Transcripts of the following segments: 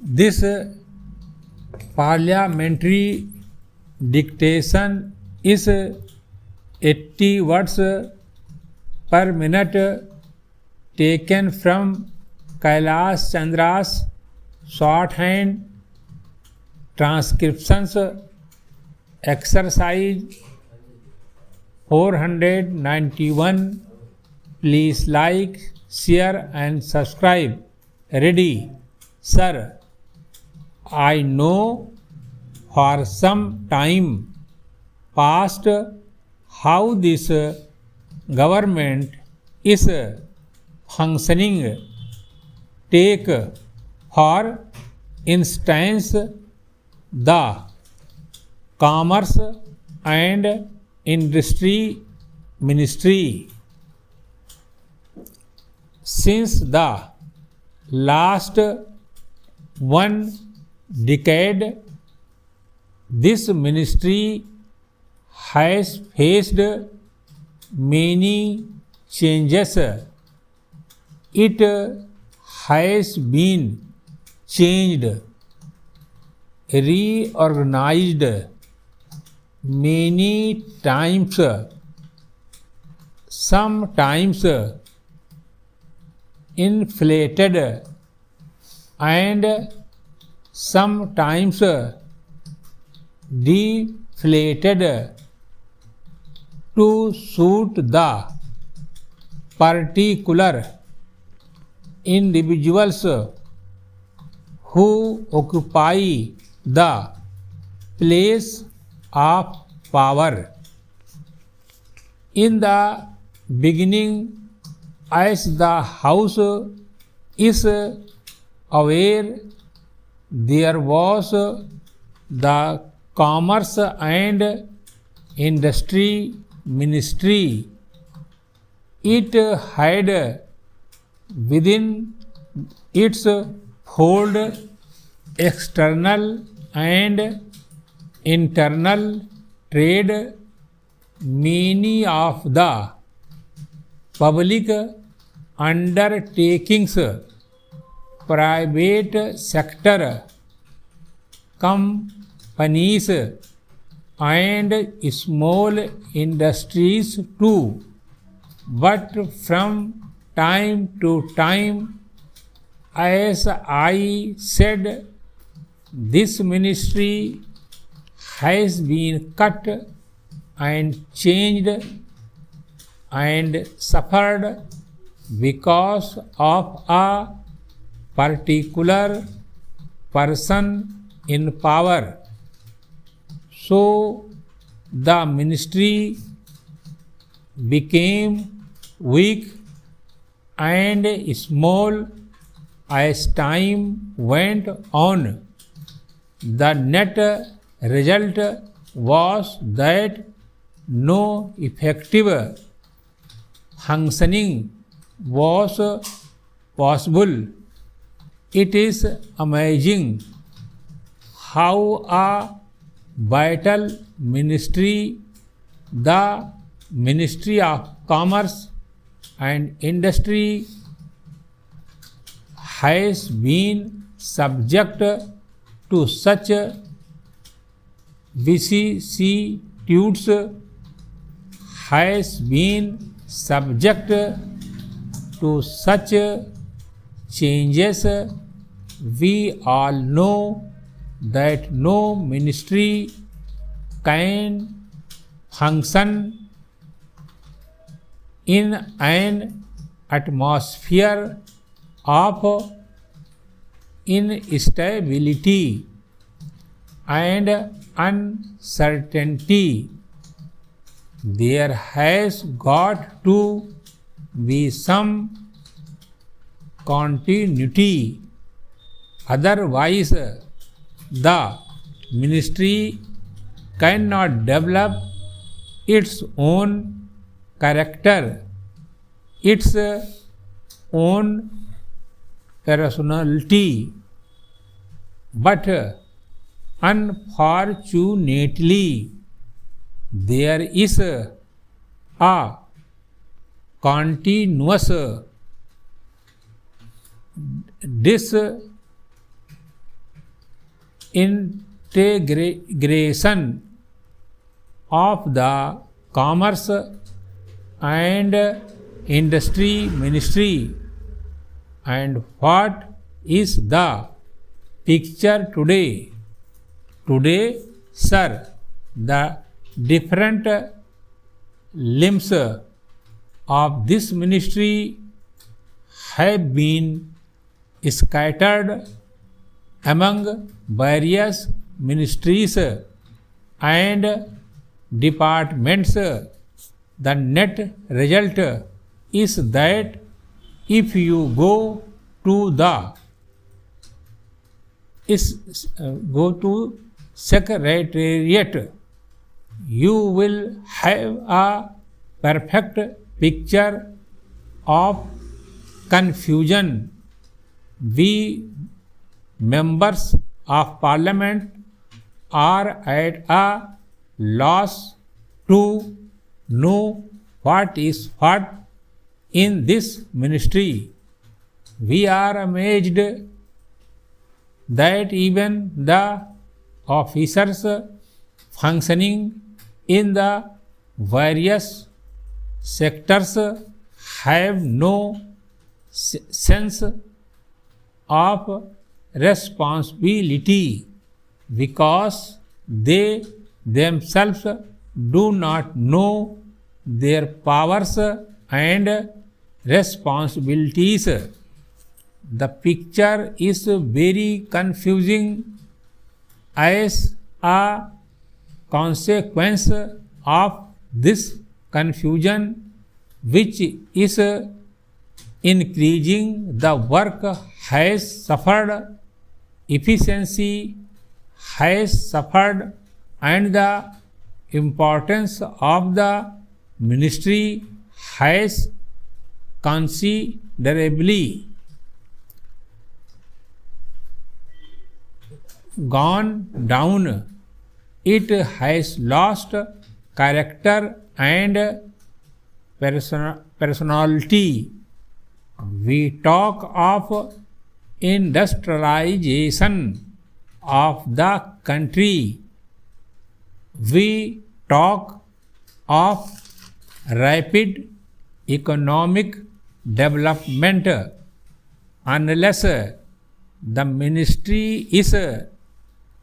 This parliamentary dictation is 80 words per minute taken from Kailash Chandra's shorthand transcriptions exercise 491. Please like, share and subscribe. Ready? Sir, I know for some time past how this government is functioning. Take, for instance, the Commerce and Industry Ministry. Since the last 1 decade, this ministry has faced many changes. It has been changed, reorganized many times, sometimes inflated and sometimes deflated to suit the particular individuals who occupy the place of power. In the beginning, as the House is aware, there was the Commerce and Industry Ministry. It had within its fold external and internal trade. Many of the public undertakings, private sector companies and small industries too. But from time to time, as I said, this ministry has been cut and changed and suffered because of a particular person in power. So the ministry became weak and small as time went on. The net result was that no effective functioning was possible. It is amazing how a vital ministry, the Ministry of Commerce and Industry, has been subject to such vicissitudes, has been subject to such changes. We all know that no ministry can function in an atmosphere of instability and uncertainty. There has got to be some continuity, otherwise the ministry cannot develop its own character, its own personality. But unfortunately, there is a continuous integration of the Commerce and Industry Ministry. And what is the picture today? Today, sir, the different limbs of this ministry have been scattered among various ministries and departments. The net result is that if you go to secretariat, you will have a perfect picture of confusion. We members of parliament are at a loss to know what is what in this ministry. We are amazed that even the officers functioning in the various sectors have no sense of responsibility because they themselves do not know their powers and responsibilities. The picture is very confusing as a consequence of this confusion, which is increasing the work has suffered, efficiency has suffered, and the importance of the ministry has considerably gone down. It has lost character and personality. We talk of industrialization of the country. We talk of rapid economic development. Unless the ministry is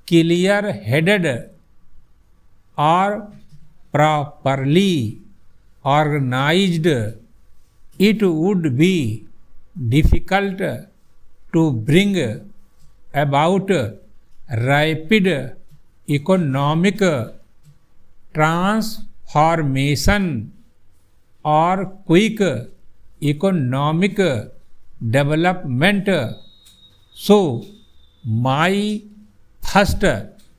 clear-headed or properly organized, it would be difficult to bring about rapid economic transformation or quick economic development. So, my first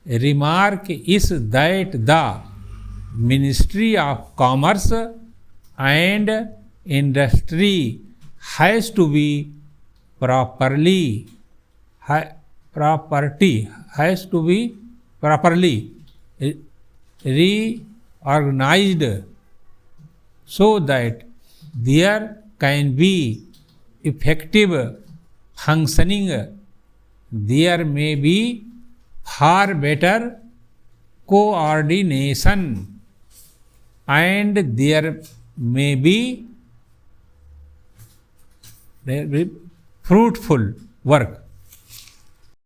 remark is that the Ministry of Commerce and Industry has to be properly reorganized so that there can be effective functioning. There may be far better coordination and there may be fruitful work.